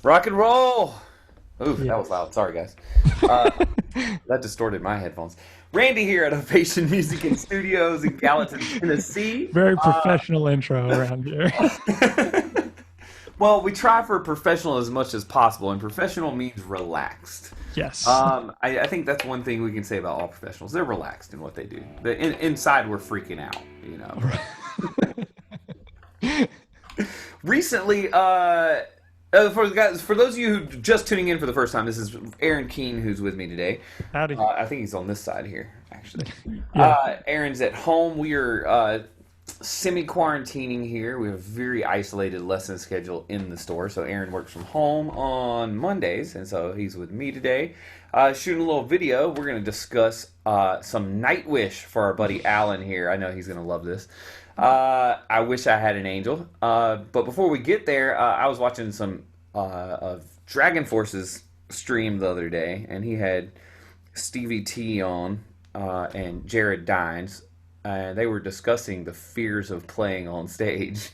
Rock and roll! Oof, that was Yes. loud. Sorry, guys. Uh, that distorted my headphones. Randy here at Ovation Music and Studios in Gallatin, Tennessee. Very professional intro around here. Well, we try for professional as much as possible, and professional means relaxed. Yes. I think that's one thing we can say about all professionals. They're relaxed in what they do. Inside, we're freaking out, you know. Recently, for those of you who just tuning in for the first time, this is Aaron Keene who's with me today. Howdy. I think he's on this side here, actually. Yeah. Aaron's at home. We are semi-quarantining here. We have a very isolated lesson schedule in the store. So Aaron works from home on Mondays, and so he's with me today. Shooting a little video. We're going to discuss some Nightwish for our buddy Alan here. I know he's going to love this. I wish I had an angel. But before we get there, I was watching some of Dragon Force's stream the other day, and he had Stevie T on and Jared Dines. They were discussing the fears of playing on stage.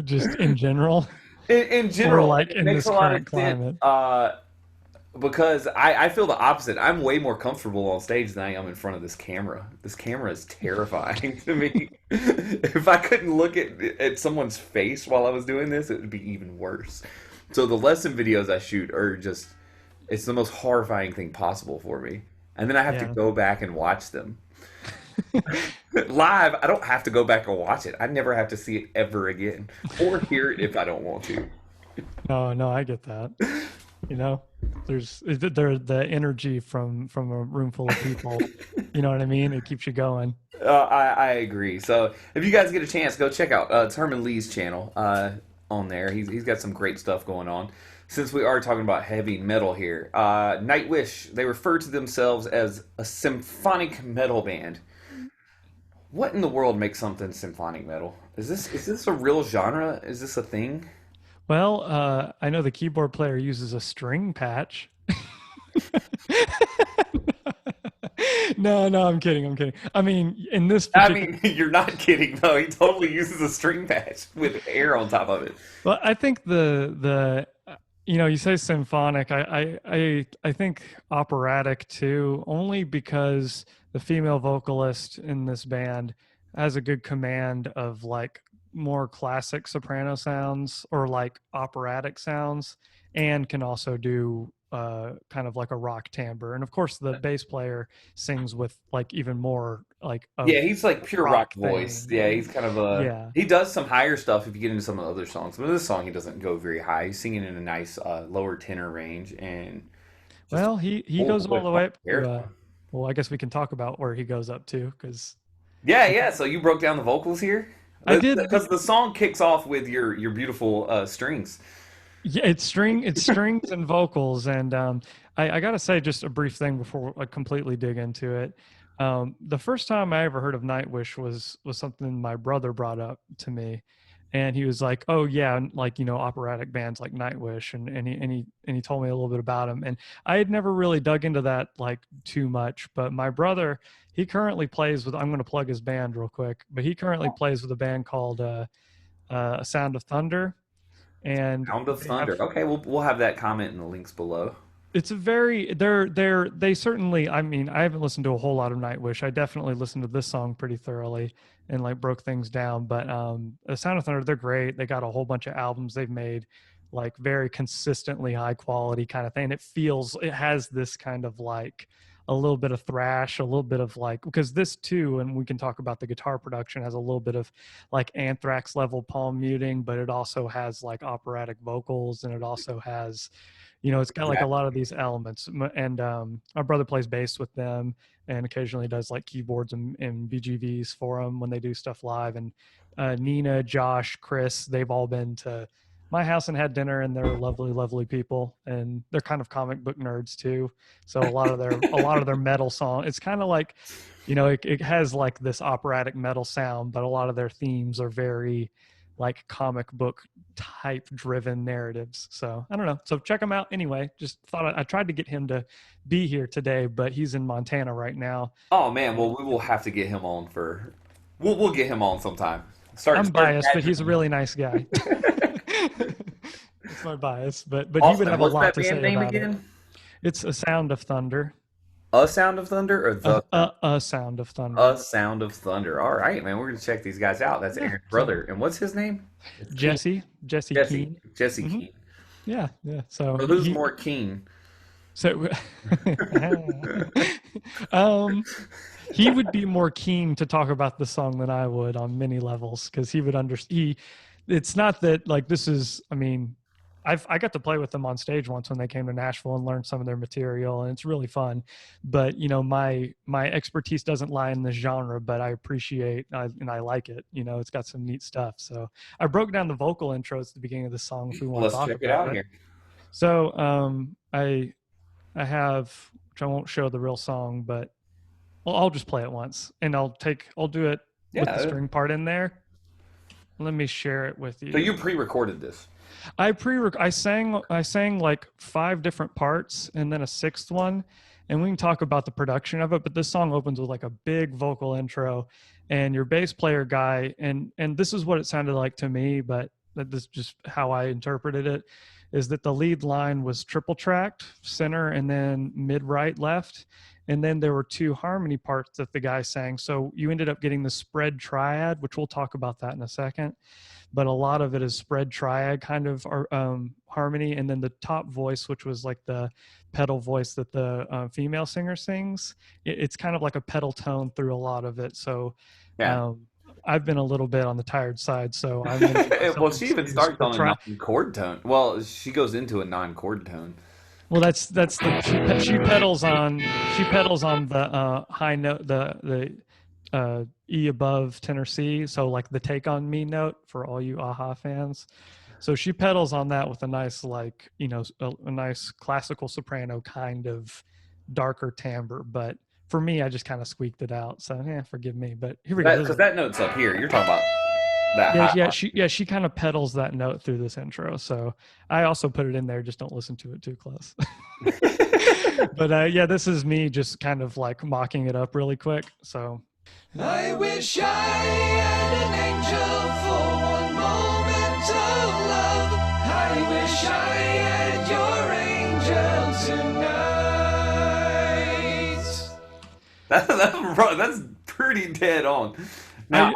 Just in general, In or general, like it in makes this a lot current of sense climate. because I feel the opposite. I'm way more comfortable on stage than I am in front of this camera. This camera is terrifying to me. If I couldn't look at someone's face while I was doing this, it would be even worse. So the lesson videos I shoot are just, it's the most horrifying thing possible for me. And then I have to Yeah. go back and watch them. Live, I don't have to go back and watch it. I never have to see it ever again or hear it if I don't want to. No, no, I get that. You know, there the energy from a room full of people. You know what I mean? It keeps you going. I agree. So if you guys get a chance, go check out Herman Lee's channel on there. He's got some great stuff going on. Since we are talking about heavy metal here, Nightwish, they refer to themselves as a symphonic metal band. What in the world makes something symphonic metal? Is this a real genre? Is this a thing? Well, I know the keyboard player uses a string patch. No, no, I'm kidding. I'm kidding. I mean, in this I particular, mean, you're not kidding though. He totally uses a string patch with air on top of it. well, I think you say symphonic. I think operatic too, only because the female vocalist in this band has a good command of like more classic soprano sounds or like operatic sounds, and can also do kind of like a rock timbre. And of course, the bass player sings with like even more like Yeah, of he's like pure rock rock voice. thing. Yeah, And he's kind of a yeah, he does some higher stuff if you get into some of the other songs. But this song he doesn't go very high. He's singing in a nice lower tenor range and just well, he oh goes boy, all the way up to terrifying. well, I guess we can talk about where he goes up to because Yeah, yeah. So you broke down the vocals here I did. because the song kicks off with your beautiful strings. Yeah, it's strings and vocals, and I gotta say just a brief thing before I completely dig into it. The first time I ever heard of Nightwish was something my brother brought up to me, and he was like, "Oh yeah, and like operatic bands like Nightwish," and he told me a little bit about them, and I had never really dug into that like too much. But my brother, he currently plays with. I'm going to plug his band real quick, but he currently plays with a band called Sound of Thunder, and Sound of they have Thunder. Okay, we'll have that comment in the links below. it's a very they certainly, I mean, I haven't listened to a whole lot of Nightwish. I definitely listened to this song pretty thoroughly and like broke things down. But the Sound of Thunder, they're great. They got a whole bunch of albums they've made, like very consistently high quality kind of thing. It has this kind of like a little bit of thrash, a little bit of like, because this too, and we can talk about the guitar production, has a little bit of like Anthrax level palm muting, but it also has like operatic vocals, and it also has, it's got like a lot of these elements. And my brother plays bass with them, and occasionally does like keyboards and BGVs for them when they do stuff live. And Nina, Josh, Chris, they've all been to my house and had dinner, and they're lovely, lovely people, and they're kind of comic book nerds too. So a lot of their metal song, it's kind of like, it has like this operatic metal sound, but a lot of their themes are very like comic book type driven narratives. So I don't know. So check him out anyway. Just thought I tried to get him to be here today, but he's in Montana right now. Oh man, well And we will have to get him on for we'll get him on sometime. Start I'm start biased, but he's a badgering really nice guy. my bias, but he would Austin, have a what's lot that to band say name about it. again? It's A Sound of Thunder. A Sound of Thunder or The Sound? A Sound of A Thunder. Sound of Thunder. All right, man. We're gonna check these guys out. That's Yeah. Aaron's So brother. And what's his name? It's Keen. Jesse Jesse. Keen. Jesse Hmm. Keen. Yeah, yeah. So So who's he more keen? so um he would be more keen to talk about the song than I would on many levels because he would understand. It's not that like this is. I mean, I got to play with them on stage once when they came to Nashville and learn some of their material, and it's really fun. But my expertise doesn't lie in this genre, but I appreciate and I like it. It's got some neat stuff. So I broke down the vocal intros at the beginning of the song if we want to Let's talk check it about out it. here. So I have, which I won't show the real song, but I'll just play it once, and I'll do it with the Yeah. string part in there. Let me share it with So you. you pre-recorded this. I sang like 5 different parts and then a 6th one, and we can talk about the production of it. But this song opens with like a big vocal intro, and your bass player guy, and this is what it sounded like to me, but this is just how I interpreted it, is that the lead line was triple tracked, center and then mid, right, left. And then there were 2 harmony parts that the guy sang. So you ended up getting the spread triad, which we'll talk about that in a second. But a lot of it is spread triad kind of harmony. And then the top voice, which was like the pedal voice that the female singer sings, it's kind of like a pedal tone through a lot of it. So Yeah. I've been a little bit on the tired side, so I'm going to give myself Well, she even starts the on a non-chord tone. Well, she goes into a non-chord tone. Well, that's the she pedals on the high note, the E above tenor C, so like the Take on Me note for all you Aha fans. So she pedals on that with a nice a nice classical soprano kind of darker timbre, but for me I just kind of squeaked it out. So forgive me, but here we go. Because that note's up here. You're talking about that Yeah, high part. she kind of pedals that note through this intro. So I also put it in there. Just don't listen to it too close. But yeah, this is me just kind of like mocking it up really quick. So I wish I had an angel for one moment of love. I wish I had your angel tonight. That's pretty dead on. Now,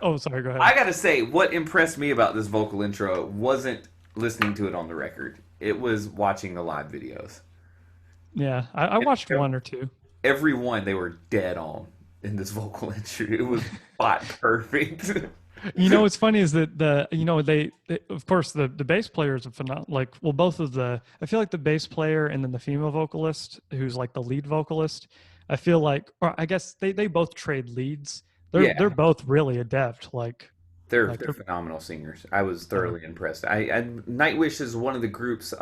oh, sorry, go ahead. I gotta say, what impressed me about this vocal intro wasn't listening to it on the record. It was watching the live videos. Yeah, I watched 1 or 2. Every one, they were dead on in this vocal intro. It was spot perfect. What's funny is that they of course the bass player is a phenomenal, both of I feel like the bass player and then the female vocalist who's like the lead vocalist, I feel like, or I guess they both trade leads. They're both really adept. They're phenomenal singers. I was thoroughly impressed. Nightwish is one of the groups.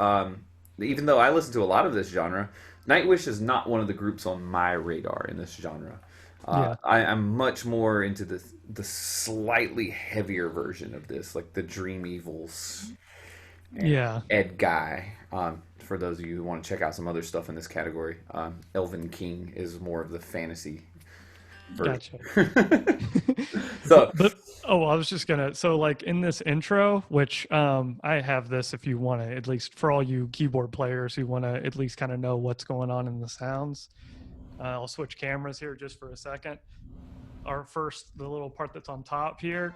Even though I listen to a lot of this genre, Nightwish is not one of the groups on my radar in this genre. I'm much more into the slightly heavier version of this, like the Dream Evils. Ed Guy. For those of you who want to check out some other stuff in this category, Elvin King is more of the fantasy version. Gotcha. I was just gonna. So like in this intro, which I have this if you want to, at least for all you keyboard players who want to at least kind of know what's going on in the sounds. I'll switch cameras here just for a second. The little part that's on top here,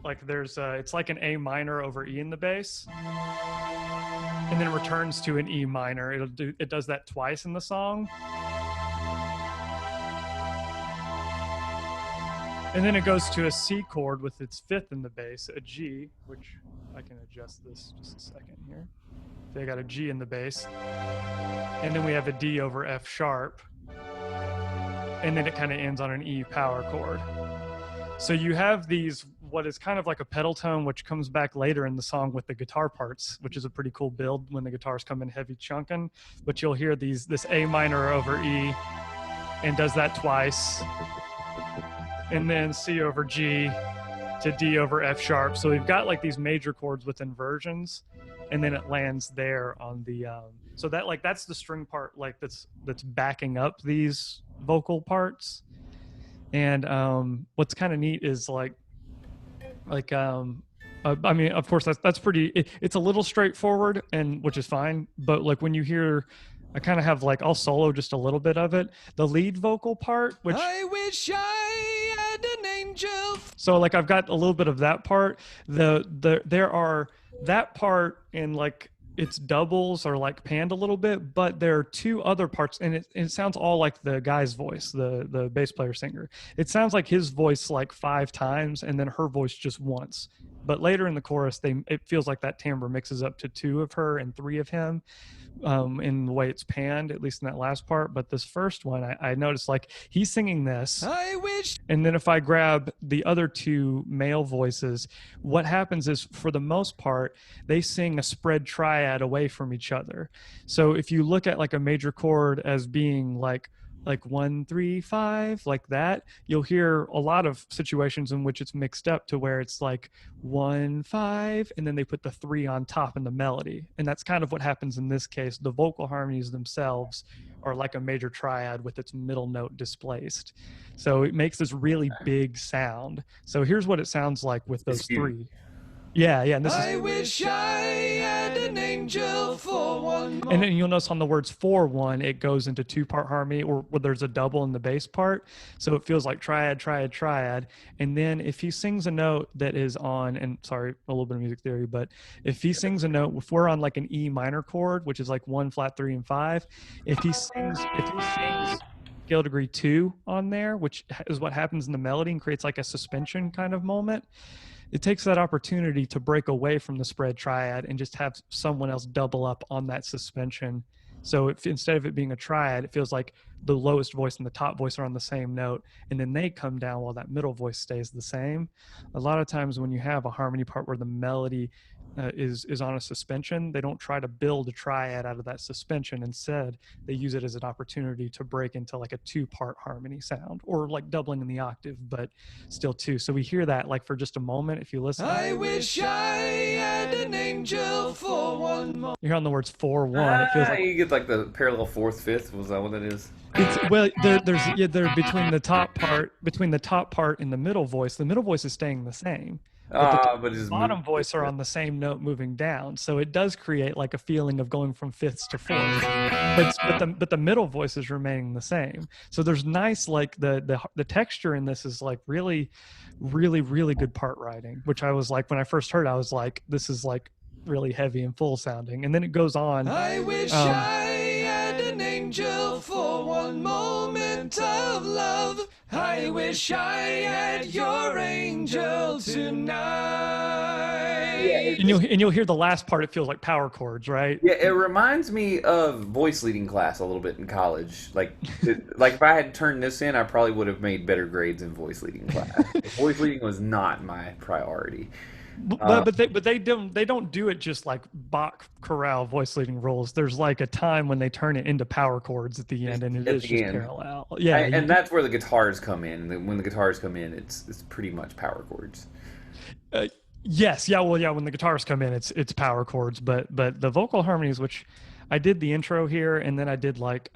like there's it's like an A minor over E in the bass, and then it returns to an E minor. It does that twice in the song, and then it goes to a C chord with its 5th in the bass, a G, which I can adjust this just a second here. So I got a G in the bass, and then we have a D over F sharp. And then it kind of ends on an E power chord. So you have what is kind of like a pedal tone, which comes back later in the song with the guitar parts, which is a pretty cool build when the guitars come in heavy chunking. But you'll hear this A minor over E, and does that twice. And then C over G to D over F sharp. So we've got like these major chords with inversions, and then it lands there on the so that's the string part that's backing up these vocal parts. And what's kind of neat is I mean, of course, that's pretty. It's a little straightforward, and which is fine. But like when you hear, I kind of have like I'll solo just a little bit of it. The lead vocal part, which I wish I had an angel. so like I've got a little bit of that part. There are that part and like its doubles are like panned a little bit, but there are two other parts, and it sounds all like the guy's voice, the bass player singer. It sounds like his voice like 5 times, and then her voice just once. But later in the chorus, it feels like that timbre mixes up to 2 of her and 3 of him, in the way it's panned, at least in that last part. But this first one, I noticed like he's singing this, I wish. and then if I grab the other 2 male voices, what happens is for the most part, they sing a spread triad away from each other. So if you look at like a major chord as being like 1 3 5 like that, you'll hear a lot of situations in which it's mixed up to where it's like 1 5 and then they put the 3 on top in the melody, and that's kind of what happens in this case. The vocal harmonies themselves are like a major triad with its middle note displaced, so it makes this really big sound. So here's what it sounds like with those 3. Yeah, and this I is, wish I had an angel for one more. and then you'll notice on the words 4-1, it goes into 2-part harmony, or where there's a double in the bass part. So it feels like triad, triad, triad. And then if he sings a note that is on, and sorry, a little bit of music theory, but if he sings a note, if we're on like an E minor chord, which is like 1 flat 3 and 5, if he sings scale degree 2 on there, which is what happens in the melody and creates like a suspension kind of moment, it takes that opportunity to break away from the spread triad and just have someone else double up on that suspension. So if, instead of it being a triad, it feels like the lowest voice and the top voice are on the same note, and then they come down while that middle voice stays the same. A lot of times when you have a harmony part where the melody is on a suspension, they don't try to build a triad out of that suspension. Instead, they use it as an opportunity to break into like a 2-part harmony sound, or like doubling in the octave, but still 2. So we hear that like for just a moment if you listen. I wish I had an angel for one more. You're on the words 4-1. It feels like You get like the parallel 4th, 5th. Was that what that is? it's, well, they're between the top part and the middle voice. The middle voice is staying the same. But his Bottom voice are on the same note moving down, so it does create like a feeling of going from 5ths to 4ths, but the middle voice is remaining the same. So there's nice, like the texture in this is like really good part writing, which I was like, when I first heard it, I was like, this is like really heavy and full sounding. And then it goes on. I wish I had an angel for one moment of love. I wish I had your angel tonight. And you'll hear the last part. It feels like power chords, right? Yeah, it reminds me of voice leading class a little bit in college. Like if I had turned this in, I probably would have made better grades in voice leading class. Voice leading was not my priority. But they don't do it just like Bach chorale voice leading roles. There's like a time when they turn it into power chords at the end, and it is just parallel. Yeah, and that's where the guitars come in. When the guitars come in, it's pretty much power chords. Yes, yeah, well, yeah. When the guitars come in, it's power chords. But the vocal harmonies, which I did the intro here, and then I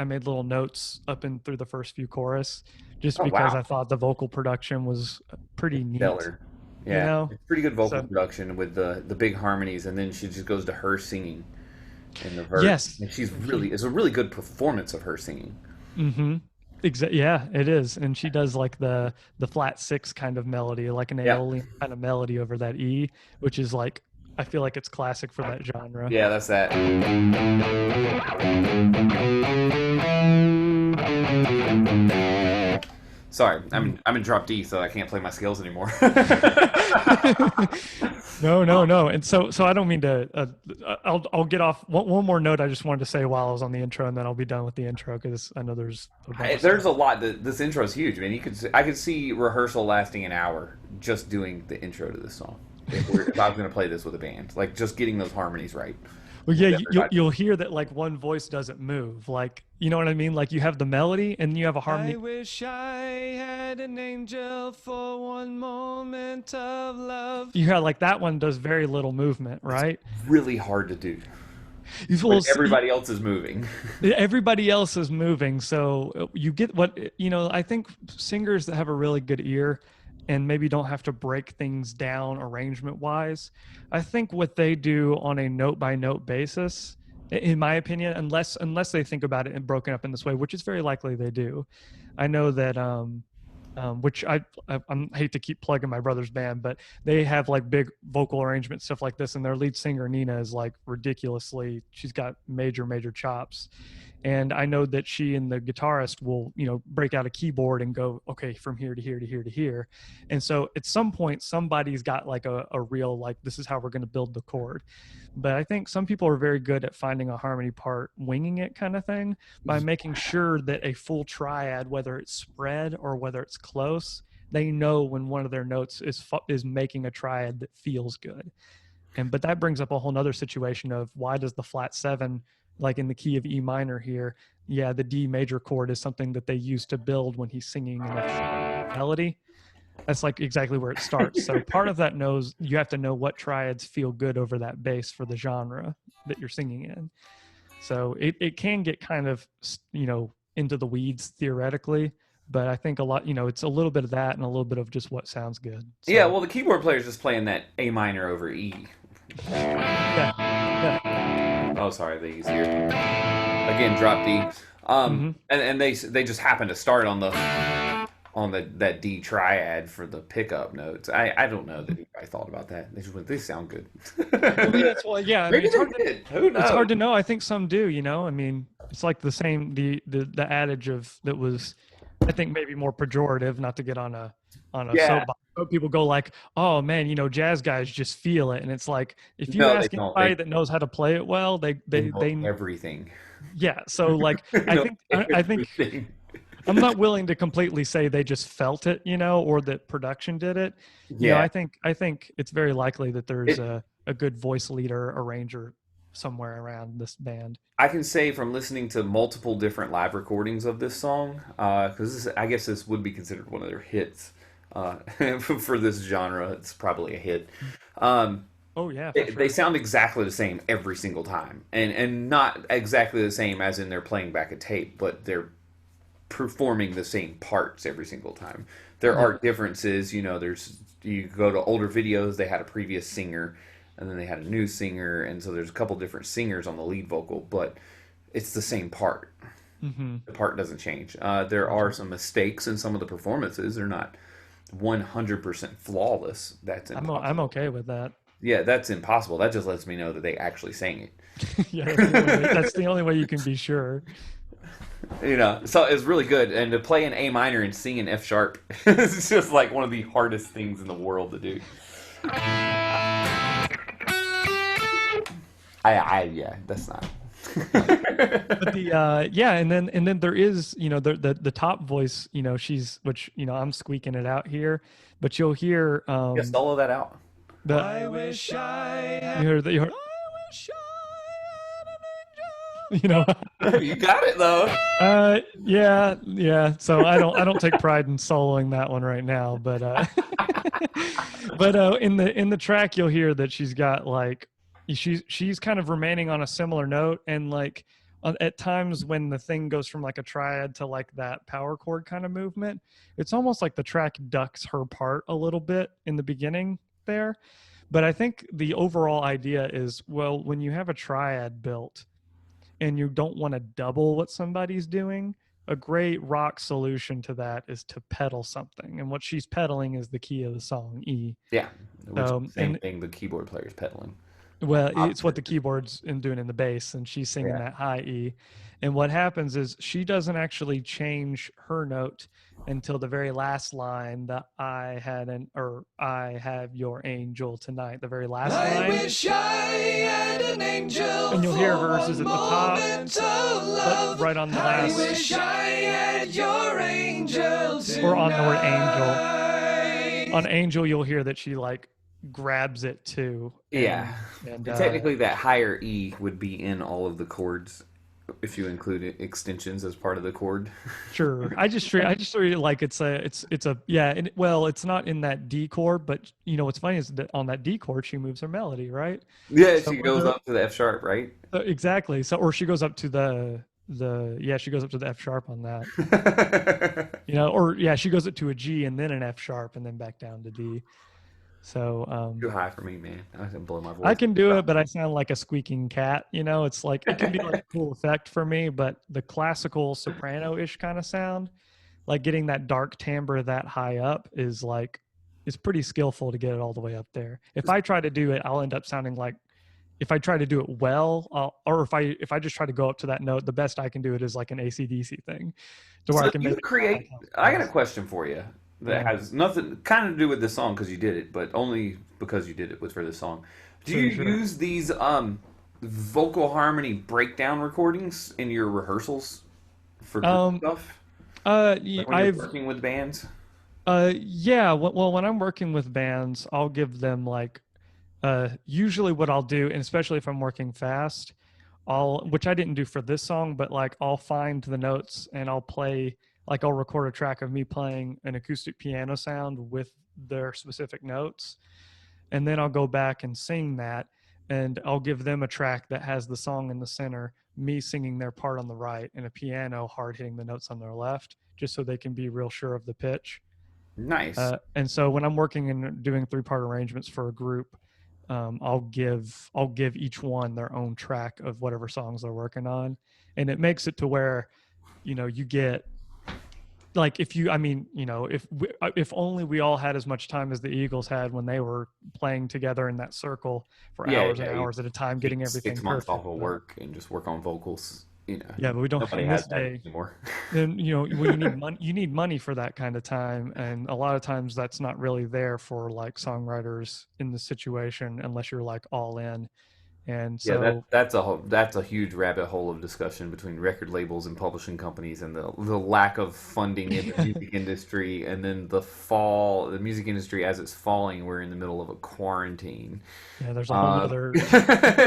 made little notes up and through the first few chorus, just because wow. I thought the vocal production was pretty neat. Stellar. Yeah, you know? it's pretty good vocal production with the big harmonies, and then she just goes to her singing in the verse. Yes, and it's a really good performance of her singing. Mm-hmm. Yeah, it is, and she does like the flat 6 kind of melody, like an Aeolian kind of melody over that E, which is like, I feel like it's classic for that genre. Yeah, that's that. Sorry, I'm in drop D, so I can't play my scales anymore. No. And so I don't mean to. I'll get off. One more note I just wanted to say while I was on the intro, and then I'll be done with the intro because I know there's a lot. This intro is huge, man. I could see rehearsal lasting an hour just doing the intro to this song. If I was going to play this with a band, like just getting those harmonies right. Well, yeah, you'll hear that like one voice doesn't move, like, you know what I mean? Like you have the melody and you have a harmony. I wish I had an angel for one moment of love. You have like that one does very little movement, right? It's really hard to do. Everybody else is moving. Everybody else is moving, so you get what, I think singers that have a really good ear and maybe don't have to break things down arrangement wise. I think what they do on a note by note basis, in my opinion, unless they think about it and broken up in this way, which is very likely they do. I know that which I hate to keep plugging my brother's band, but they have like big vocal arrangement stuff like this, and their lead singer Nina is like ridiculously. She's got major chops, and I know that she and the guitarist will break out a keyboard and go, okay, from here to here to here to here, and so at some point somebody's got like a real like, this is how we're going to build the chord. But I think some people are very good at finding a harmony part, winging it kind of thing, by making sure that a full triad, whether it's spread or whether it's close, they know when one of their notes is making a triad that feels good. But that brings up a whole nother situation of why does the flat 7, like in the key of E minor here, yeah, the D major chord is something that they use to build when he's singing in a melody. That's like exactly where it starts. So part of that knows you have to know what triads feel good over that bass for the genre that you're singing in. So it can get kind of, into the weeds theoretically, but I think a lot, it's a little bit of that and a little bit of just what sounds good. So, Yeah, well, the keyboard player's just playing that A minor over E. yeah. Oh, sorry, the E's here. Again, drop D. And they just happen to start on that D triad for the pickup notes. I don't know that anybody thought about that. They just went, these sound good. Yeah. Maybe they did. Who knows? It's hard to know. I think some do. I mean, it's like the same the adage of that was, I think maybe more pejorative. Not to get on a soapbox. But people go like, oh man, jazz guys just feel it, and it's like if you ask anybody that knows how to play it well, they know everything. Yeah. So like I think. I'm not willing to completely say they just felt it, or that production did it. Yeah. I think it's very likely that there's a good voice leader, arranger somewhere around this band. I can say from listening to multiple different live recordings of this song, because I guess this would be considered one of their hits. For this genre, it's probably a hit. Oh yeah, they sound exactly the same every single time, and not exactly the same as in they're playing back a tape, but they're performing the same parts every single time. There are differences, you go to older videos, they had a previous singer and then they had a new singer, and so there's a couple different singers on the lead vocal, but it's the same part. The part doesn't change. There are some mistakes in some of the performances. They're not 100% flawless. That's impossible. I'm okay with that. Yeah, that's impossible. That just lets me know that they actually sang it. Yeah, that's the only way you can be sure. So it's really good. And to play an A minor and sing an F sharp, it's just like one of the hardest things in the world to do. Yeah, that's not. But and then there is, the top voice, she's, which, I'm squeaking it out here, but you'll hear, solo that out. I wish I had. You heard. I wish You got it though. Yeah. So I don't take pride in soloing that one right now, but in the track you'll hear that she's got like she's kind of remaining on a similar note, and like at times when the thing goes from like a triad to like that power chord kind of movement, it's almost like the track ducks her part a little bit in the beginning there. But I think the overall idea is, well, when you have a triad built and you don't want to double what somebody's doing, a great rock solution to that is to pedal something. And what she's pedaling is the key of the song, E. Yeah, which is the same thing the keyboard player's pedaling. Well, it's what the keyboard's doing in the bass, and she's singing that high E. And what happens is she doesn't actually change her note until the very last line, the I have your angel tonight, the very last line. I wish I had an angel. And you'll hear hers is at the top, but right on the last. I wish I had your angel tonight. Or on the word angel. On angel, you'll hear that she like grabs it too. And technically that higher E would be in all of the chords if you include extensions as part of the chord. Sure. I just treat it like it's it's not in that D chord, but what's funny is that on that D chord she moves her melody, right? Yeah, so she goes up to the F sharp, right? Exactly. So, or she goes up to the she goes up to the F sharp on that. Or yeah, she goes up to a G and then an F sharp and then back down to D. So Too high for me, man. I can blow my I voice. can do it, but I sound like a squeaking cat. It's like it can be like a cool effect for me, but the classical soprano-ish kind of sound, like getting that dark timbre that high up is like it's pretty skillful to get it all the way up there. If I try to do it, I'll end up sounding like if I try to do it well, or if I just try to go up to that note, the best I can do it is like an AC/DC thing, to where I So can you make it sound like create. house I got a bells. question for you that Yeah, has nothing kind of to do with this song because you did it, but only because you did it was for this song. Do you sure, sure. use these vocal harmony breakdown recordings in your rehearsals for group Um, stuff? Like when you're I've working with bands? yeah. Well, when I'm working with bands, I'll give them like usually what I'll do, and especially if I'm working fast, which I didn't do for this song, but like I'll find the notes and I'll play, like I'll record a track of me playing an acoustic piano sound with their specific notes. And then I'll go back and sing that. And I'll give them a track that has the song in the center, me singing their part on the right, and a piano hard hitting the notes on their left, just so they can be real sure of the pitch. Nice. And so when I'm working and doing 3-part arrangements for a group, I'll give each one their own track of whatever songs they're working on, and it makes it to where you get like if you I mean if only we all had as much time as the Eagles had when they were playing together in that circle for Yeah, hours and yeah. You hours at a time, getting take everything 6 months off perfect. of But work and just work on vocals. yeah, but we don't Nobody in has this that day. anymore. Then well, you need money for that kind of time, and a lot of times that's not really there for like songwriters in the situation unless you're like all in. And Yeah, so that's a huge rabbit hole of discussion between record labels and publishing companies and the lack of funding in the music industry and then the music industry as it's falling, we're in the middle of a quarantine. yeah, there's a whole Um, nother.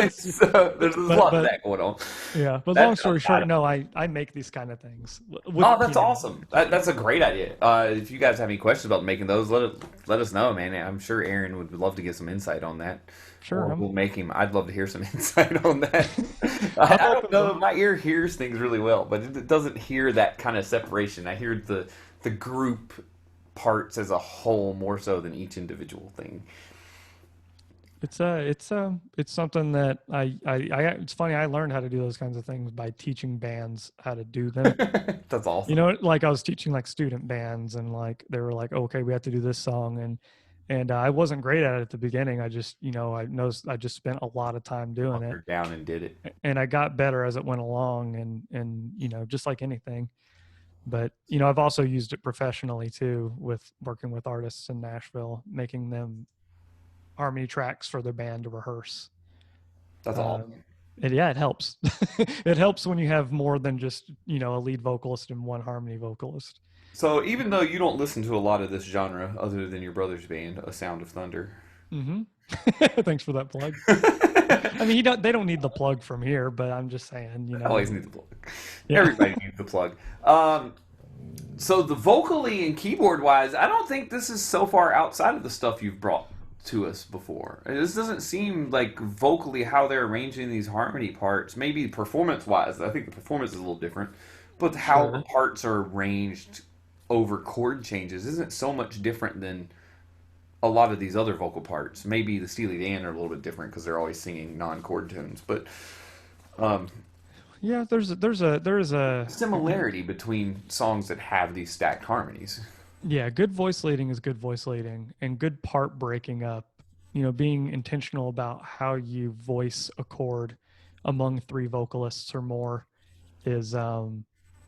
so there's a but lot of but that going on. yeah, but long That's story outside short, of no, I make these kind of things Oh, with that's piano. awesome. That's a great idea. If you guys have any questions about making those, let us know, man. I'm sure Aaron would love to get some insight on that. Sure, Or I'm we'll make him. I'd love to hear some insight on that. I'm I don't open know. to. My ear hears things really well, but it doesn't hear that kind of separation. I hear the group parts as a whole more so than each individual thing. It's something that it's funny, I learned how to do those kinds of things by teaching bands how to do them. That's awesome. Like I was teaching like student bands, and like they were like, okay, we have to do this song, and I wasn't great at it at the beginning. I just I noticed I just spent a lot of time doing it, Hunkered down and did it. and I got better as it went along, and just like anything. But I've also used it professionally too, with working with artists in Nashville, making them harmony tracks for their band to rehearse. That's Um, awesome. and yeah, it helps. It helps when you have more than just a lead vocalist and one harmony vocalist. So even though you don't listen to a lot of this genre other than your brother's band, A Sound of Thunder. Hmm. Thanks for that plug. I mean, they don't need the plug from here, but I'm just saying, Always need the plug. yeah. Everybody needs the plug. So the vocally and keyboard wise, I don't think this is so far outside of the stuff you've brought to us before. This doesn't seem like vocally how they're arranging these harmony parts. Maybe performance wise, I think the performance is a little different, but how the Sure. parts are arranged over chord changes isn't so much different than a lot of these other vocal parts. Maybe the Steely Dan are a little bit different because they're always singing non-chord tunes, but um, Yeah, there is a similarity between songs that have these stacked harmonies. yeah, good voice leading is good voice leading, and good part breaking up. Being intentional about how you voice a chord among three vocalists or more is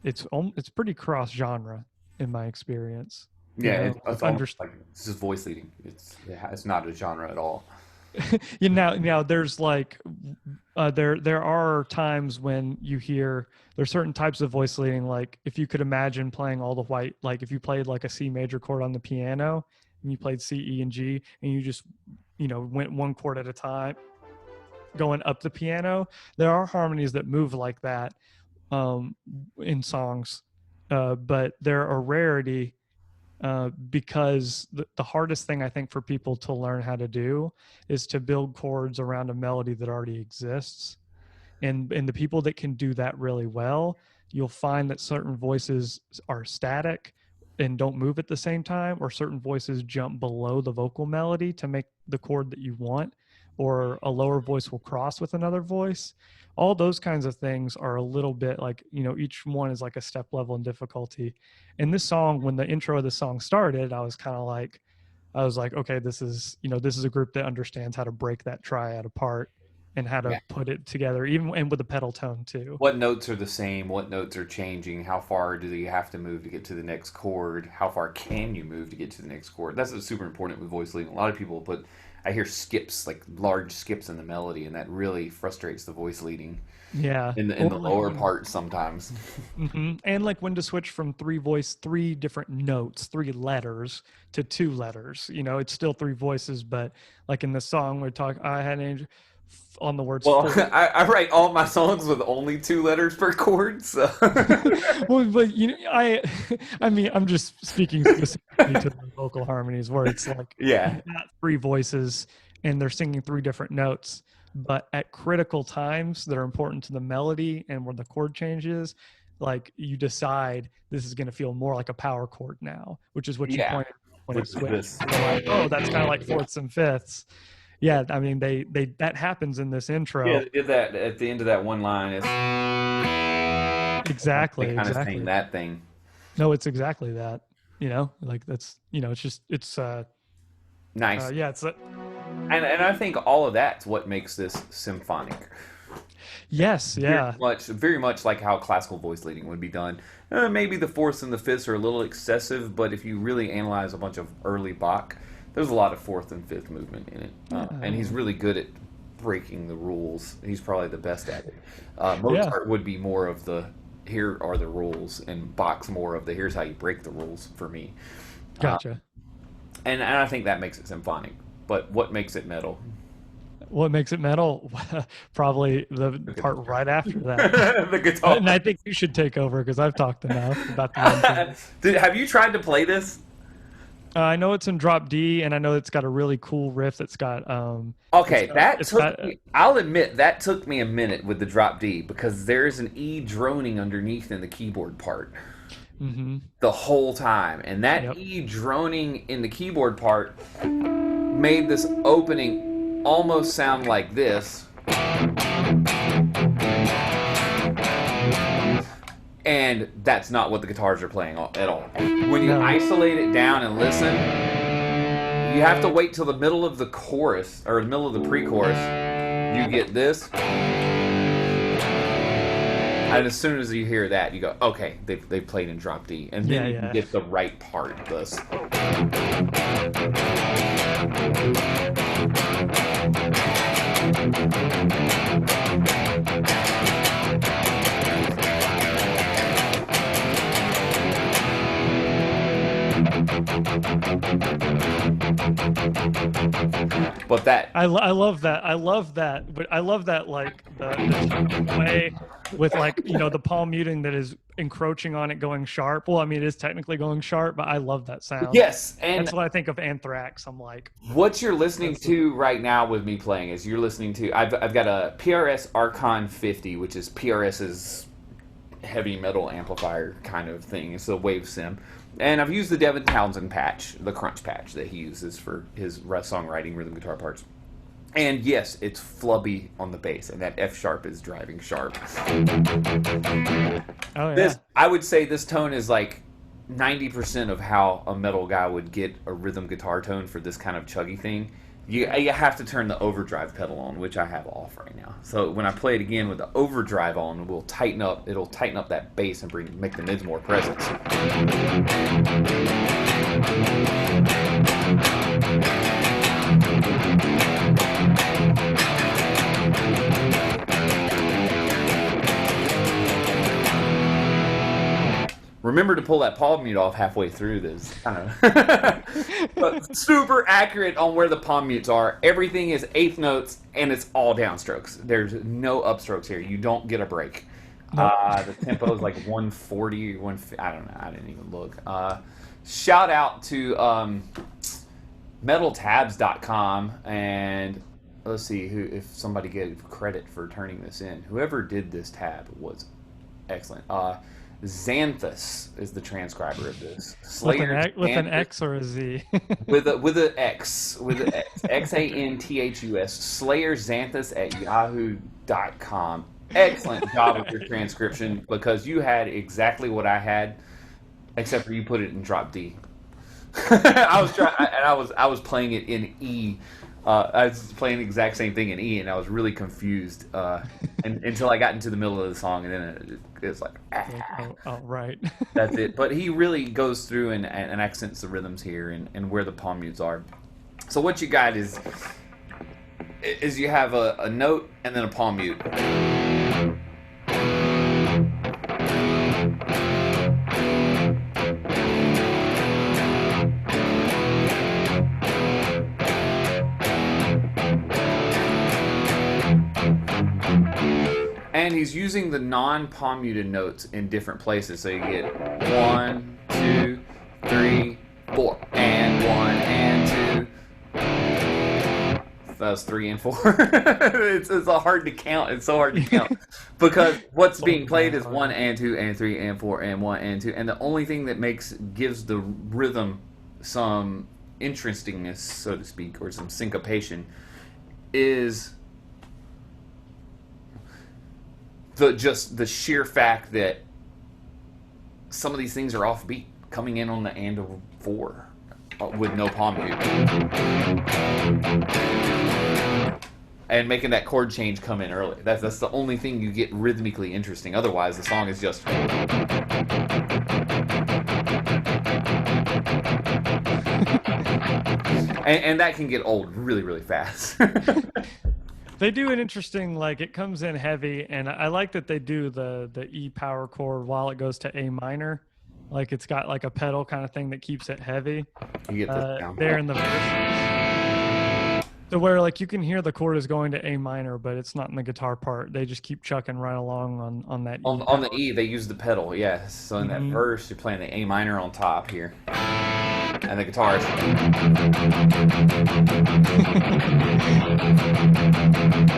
it's pretty cross genre in my experience. Yeah, Like it's almost like this is voice leading. It's not a genre at all. now there's like there are times when you hear there's certain types of voice leading, like if you could imagine playing all the white, like if you played like a C major chord on the piano and you played C, E, and G, and you just went one chord at a time going up the piano. There are harmonies that move like that um in songs, but they're a rarity, because the hardest thing I think for people to learn how to do is to build chords around a melody that already exists. And the people that can do that really well, you'll find that certain voices are static and don't move at the same time, or certain voices jump below the vocal melody to make the chord that you want, or a lower voice will cross with another voice. All those kinds of things are a little bit like, each one is like a step level in difficulty. And this song, when the intro of the song started, I was like, okay, this is a group that understands how to break that triad apart and how to Yeah. put it together, even and with a pedal tone too. What notes are the same? What notes are changing? How far do you have to move to get to the next chord? How far can you move to get to the next chord? That's super important with voice leading. A lot of people I hear skips, like large skips in the melody, and that really frustrates the voice leading Yeah. in the lower part sometimes. And like when to switch from three different notes, three letters to two letters. It's still three voices, but like in the song we're talking, I had an angel on the words. Well, I write all my songs with only 2 letters per chord, so. Well, but I mean, I'm just speaking specifically to the vocal harmonies where it's like, Yeah. you've got 3 voices and they're singing 3 different notes, but at critical times that are important to the melody and where the chord changes, like you decide this is going to feel more like a power chord now, which is what you Yeah. pointed when it Which is switched. this. You're like, oh, that's kind of like fourths and fifths. Yeah, I mean, they that happens in this intro. Yeah, they did that at the end of that one line. Exactly. They kind of Exactly. saying that thing. No, it's exactly that. Like it's it's Nice. yeah, it's And I think all of that's what makes this symphonic. yes, yeah. Very much like how classical voice leading would be done. Maybe the fourths and the fifths are a little excessive, but if you really analyze a bunch of early Bach, there's a lot of fourth and fifth movement in it. And he's really good at breaking the rules. He's probably the best at it. Mozart would be more of the here are the rules, and Bach's more of the here's how you break the rules for me. Gotcha. And I think that makes it symphonic. But what makes it metal? What makes it metal? Probably the part right after that. The guitar. And I think you should take over because I've talked enough about the intro. Have you tried to play this? I know it's in drop D, and I know it's got a really cool riff that's got. Okay, I'll admit that took me a minute with the drop D because there's an E droning underneath in the keyboard part the whole time, and that E droning in the keyboard part made this opening almost sound like this. And that's not what the guitars are playing at all. When you isolate it down and listen, you have to wait till the middle of the chorus, or the middle of the pre-chorus. You get this. And as soon as you hear that, you go, okay, they've played in drop D. And then you get the right part of this. But that I love that. I love that. But I love that, like the way with like the palm muting that is encroaching on it, going sharp. Well, I mean, it is technically going sharp, but I love that sound. Yes, and that's what I think of Anthrax. I'm like, what you're listening to right now with me playing is you're listening to. I've got a PRS Archon 50, which is PRS's heavy metal amplifier kind of thing. It's a wave sim. And I've used the Devin Townsend patch, the crunch patch that he uses for his songwriting rhythm guitar parts. And yes, it's flubby on the bass, and that F sharp is driving sharp. Oh yeah. I would say this tone is like 90% of how a metal guy would get a rhythm guitar tone for this kind of chuggy thing. You have to turn the overdrive pedal on, which I have off right now. So when I play it again with the overdrive on, it'll tighten up that bass and make the mids more present. Remember to pull that palm mute off halfway through this. But super accurate on where the palm mutes are. Everything is eighth notes, and it's all downstrokes. There's no upstrokes here. You don't get a break. Nope. The tempo is like 140, 150. I don't know. I didn't even look. Shout out to metaltabs.com and let's see who if somebody gave credit for turning this in. Whoever did this tab was excellent. Xanthus is the transcriber of this. With an X or a Z. with an X Xanthus. Slayer Xanthus at yahoo.com. Excellent job with your transcription, because you had exactly what I had, except for you put it in drop D. I was playing it in E. I was playing the exact same thing in E, and I was really confused until I got into the middle of the song, and then it was like, right. That's it. But he really goes through and accents the rhythms here and where the palm mutes are. So what you got is you have a note and then a palm mute. And he's using the non-palm muted notes in different places. So you get 1, 2, 3, 4, and 1 and 2. That was 3 and 4. It's hard to count. It's so hard to count because what's being played is 1 and 2 and 3 and 4 and 1 and 2. And the only thing that gives the rhythm some interestingness, so to speak, or some syncopation, is the sheer fact that some of these things are offbeat, coming in on the and of 4 with no palm mute, and making that chord change come in early. That's the only thing you get rhythmically interesting. Otherwise, the song is just. And that can get old really, really fast. They do an interesting, like, it comes in heavy, and I like that they do the E power chord while it goes to A minor. Like, it's got like a pedal kind of thing that keeps it heavy. You get this down. There in the verse. So where, like, you can hear the chord is going to A minor, but it's not in the guitar part. They just keep chucking right along on that E. On the E, they use the pedal, yes. So in that verse, you're playing the A minor on top here. And the guitars.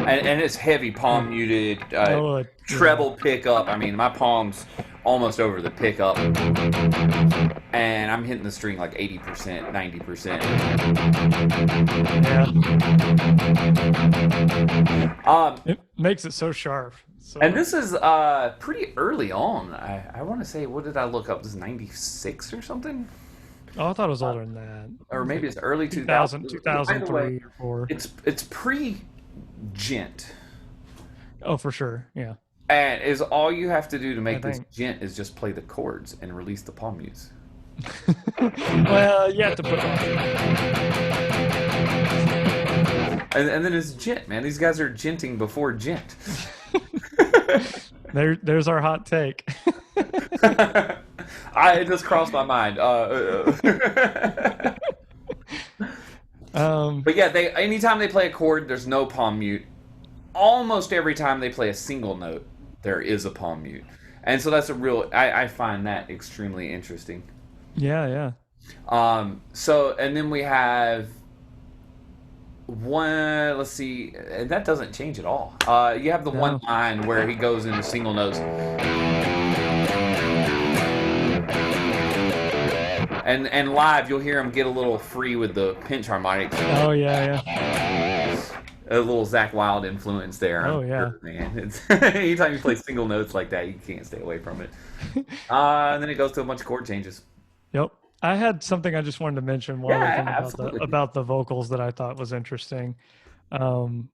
and it's heavy palm muted, treble pickup. I mean, my palm's almost over the pickup, and I'm hitting the string like 80%, 90%. Yeah. It makes it so sharp. And this is pretty early on. I want to say, what did I look up? This is 96 or something? Oh, I thought it was older than that. Or maybe it's early 2000. 2003 or 4. It's pre-gent. Oh, for sure, yeah. And is all you have to do to make this gent is just play the chords and release the palm mutes. Well, you have to put. And then it's gent, man. These guys are genting before gent. There's our hot take. It just crossed my mind. But yeah, anytime they play a chord, there's no palm mute. Almost every time they play a single note, there is a palm mute. And so that's I find that extremely interesting. Yeah. So, and then we have one, let's see, and that doesn't change at all. You have the one line where he goes into single notes. And live, you'll hear him get a little free with the pinch harmonics. Oh, yeah. A little Zakk Wylde influence there. Oh, yeah. Sure, man. Anytime you play single notes like that, you can't stay away from it. And then it goes to a bunch of chord changes. Yep. I had something I just wanted to mention about the vocals that I thought was interesting,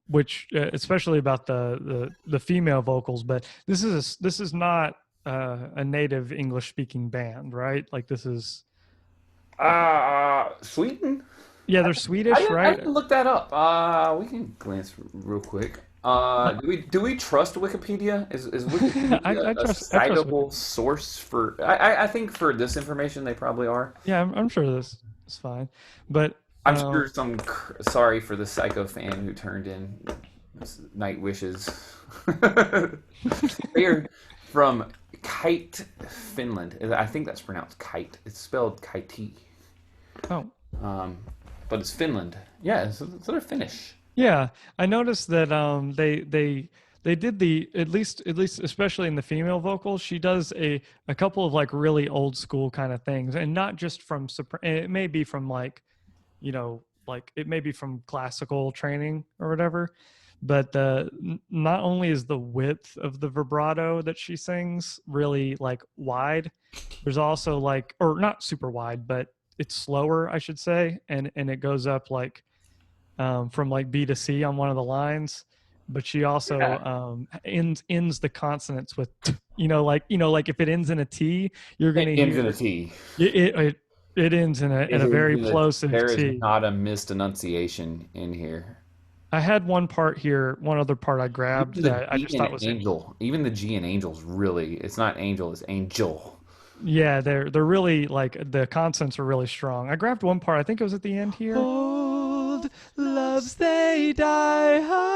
which especially about the female vocals. But this is not a native English speaking band, right? Like, this is Sweden. Yeah, they're Swedish, right? I didn't look that up. We can glance real quick. Do we trust Wikipedia? Is Wikipedia a citable source for? I think for this information they probably are. Yeah, I'm sure this is fine, but I'm sure sorry for the psycho fan who turned in Nightwishes. They're from Kite, Finland. I think that's pronounced kite. It's spelled kite. Oh. But it's Finland. Yeah, so they're Finnish. Yeah, I noticed that they did the at least especially in the female vocals, she does a couple of like really old school kind of things, and not just from it may be from like, like it may be from classical training or whatever, but not only is the width of the vibrato that she sings really like wide, there's also like, or not super wide, but it's slower, I should say, and it goes up like from like B to C on one of the lines, but she also Yeah. ends the consonants with like if it ends in a T, you're It gonna ends in a hear T. it ends in It a ends very in a, plosive there is T. not a missed enunciation in here. I had one part here, one other part I grabbed Even the that I G just in thought was angel, even the G in angel's really, it's not angel, it's angel. yeah, they're really like the consonants are really strong. I grabbed one part, I think it was at the end here. Old loves they die hard.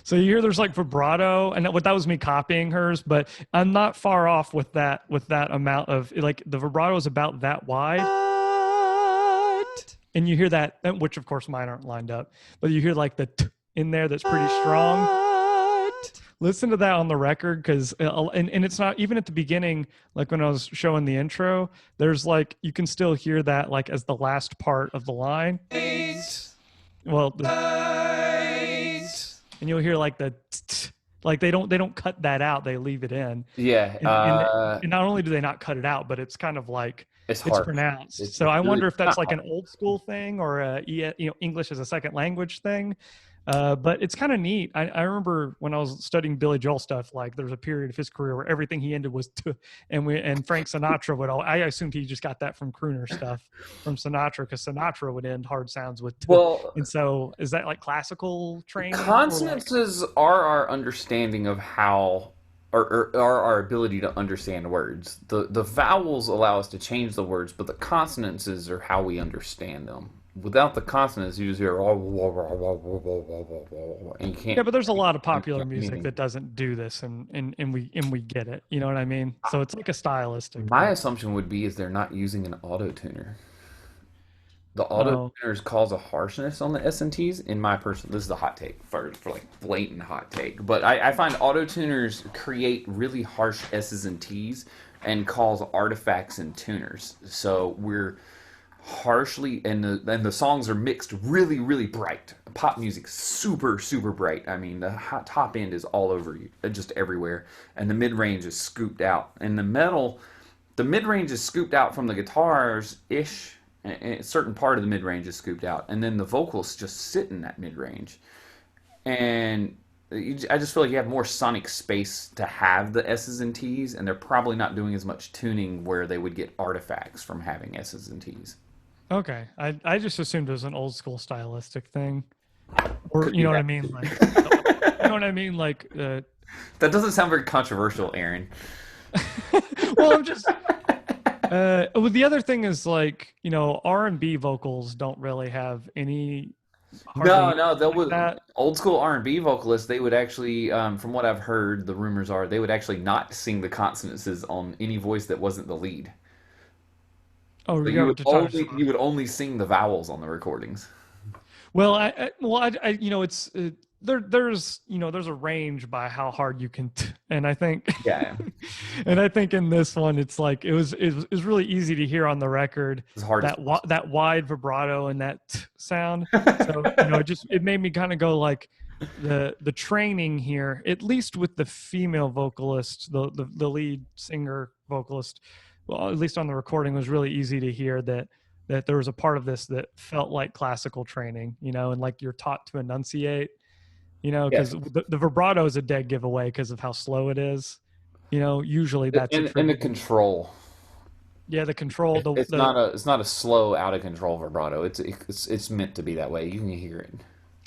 So you hear there's like vibrato, and that was me copying hers, but I'm not far off with that amount of like the vibrato is about that wide, and you hear that, which of course mine aren't lined up, but you hear like the in there that's pretty strong. Listen to that on the record because and it's not even at the beginning, like when I was showing the intro, there's like you can still hear that like as the last part of the line. Well, and you'll hear like like they don't cut that out, they leave it in, Yeah, and not only do they not cut it out, but it's kind of like it's it's hard. pronounced. So It's I really wonder if that's not like an hard. old school thing or English as a second language thing. But it's kind of neat. I remember when I was studying Billy Joel stuff, like there was a period of his career where everything he ended was "t," and Frank Sinatra would all. I assumed he just got that from crooner stuff from Sinatra because Sinatra would end hard sounds with "t." Well, And so is that like classical training or like? consonances are our understanding of how, or are our ability to understand words. The vowels allow us to change the words, but the consonances are how we understand them. Without the consonants, you just hear and you Yeah, can't but there's a lot of popular understand music anything. that doesn't do this, and we get it. You know what I mean? So it's like a stylistic My thing. assumption would be is they're not using an auto tuner. The auto Oh, tuners cause a harshness on the S and Ts. In my personal, this is a hot take for like blatant hot take, but I find auto tuners create really harsh S's and T's and cause artifacts in tuners. So we're harshly, and the songs are mixed really bright. Pop music super bright. I mean the top end is all over you, just everywhere, and the mid range is scooped out. And the metal, the mid range is scooped out from the guitars ish. A certain part of the mid range is scooped out, and then the vocals just sit in that mid range. And I just feel like you have more sonic space to have the S's and T's, and they're probably not doing as much tuning where they would get artifacts from having S's and T's. okay. I just assumed it was an old school stylistic thing, or Could be you know what I that. mean, like you know what I mean, like. That doesn't sound very controversial, Aaron. Well, I'm just. Well, the other thing is like R&B vocals don't really have any hardly No, anything no, they like would that. old school R&B vocalists. They would actually, from what I've heard, the rumors are they would actually not sing the consonances on any voice that wasn't the lead. Oh, So you have to try to. you would only sing the vowels on the recordings. Well, it's there's a range by how hard you can, and I think, Yeah, and I think in this one, it's like it was really easy to hear on the record it's hard as that wide vibrato and that sound. So it made me kind of go like the training here, at least with the female vocalist, the lead singer vocalist, well, at least on the recording, was really easy to hear that there was a part of this that felt like classical training, and like you're taught to enunciate, yeah. because the vibrato is a dead giveaway because of how slow it is. Usually that's And the attributed. control. Yeah, the control, It's not a slow out of control vibrato. It's meant to be that way. You can hear it.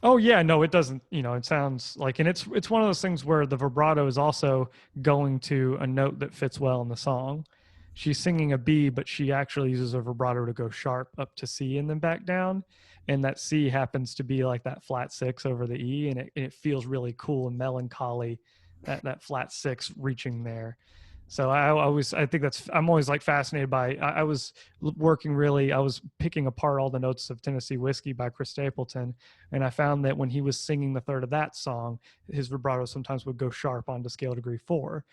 oh yeah, no, it doesn't. It sounds like, and it's one of those things where the vibrato is also going to a note that fits well in the song. She's singing a B, but she actually uses a vibrato to go sharp up to C and then back down. And that C happens to be like that flat six over the E, and it feels really cool and melancholy, that flat six reaching there. So I think I'm always like fascinated by, I was I was picking apart all the notes of Tennessee Whiskey by Chris Stapleton. And I found that when he was singing the third of that song, his vibrato sometimes would go sharp onto scale degree 4.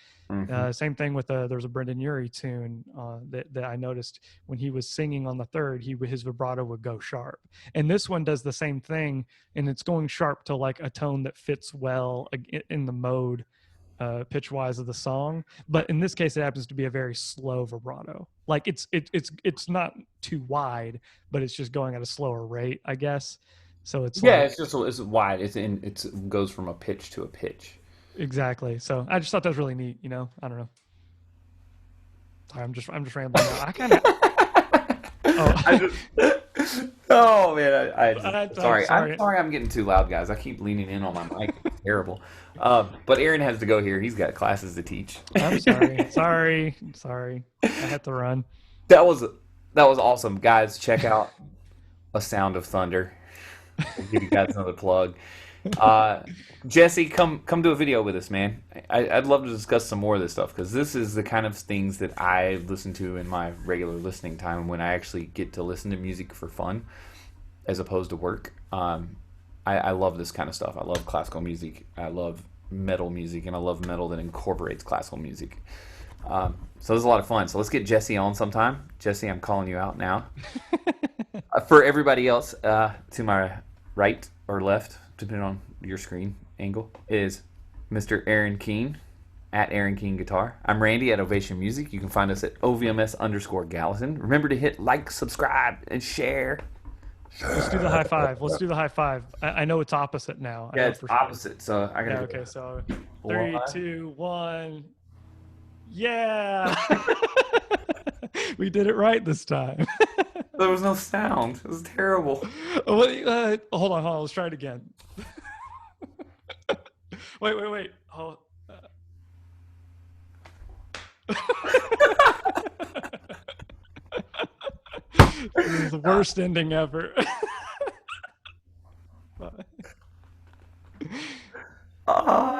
Same thing with there's a Brendan Urie tune that I noticed when he was singing on the third, his vibrato would go sharp. And this one does the same thing, and it's going sharp to like a tone that fits well in the mode pitch wise of the song. But in this case, it happens to be a very slow vibrato. Like it's not too wide, but it's just going at a slower rate, I guess. So it's Yeah, like, it's wide. It goes from a pitch to a pitch. exactly. So I just thought that was really neat. I don't know. Sorry, I'm just rambling now. I kind of. I just, oh man, sorry. sorry. I'm sorry. I'm getting too loud, guys. I keep leaning in on my mic. It's terrible. But Aaron has to go here. He's got classes to teach. I'm sorry. Sorry. I had to run. That was awesome, guys. Check out A Sound of Thunder. We'll give you guys another plug. Jesse, come do a video with us, man. I'd love to discuss some more of this stuff, because this is the kind of things that I listen to in my regular listening time when I actually get to listen to music for fun as opposed to work. I love this kind of stuff. I love classical music. I love metal music, and I love metal that incorporates classical music. So this is a lot of fun. So let's get Jesse on sometime. Jesse, I'm calling you out now. For everybody else, to my right or left, depending on your screen angle, is Mr. Aaron Keene at Aaron Keene Guitar. I'm Randy at Ovation Music. You can find us at OVMS_Gallatin. Remember to hit like, subscribe, and share. Let's do the high five. Let's do the high five. I know it's opposite now. Yeah, it's opposite. So I gotta. Yeah, okay, so 3, 2, 1. Yeah. We did it right this time. There was no sound. It was terrible. Hold on. Let's try it again. Wait. Oh. This is the worst ending ever. Ah.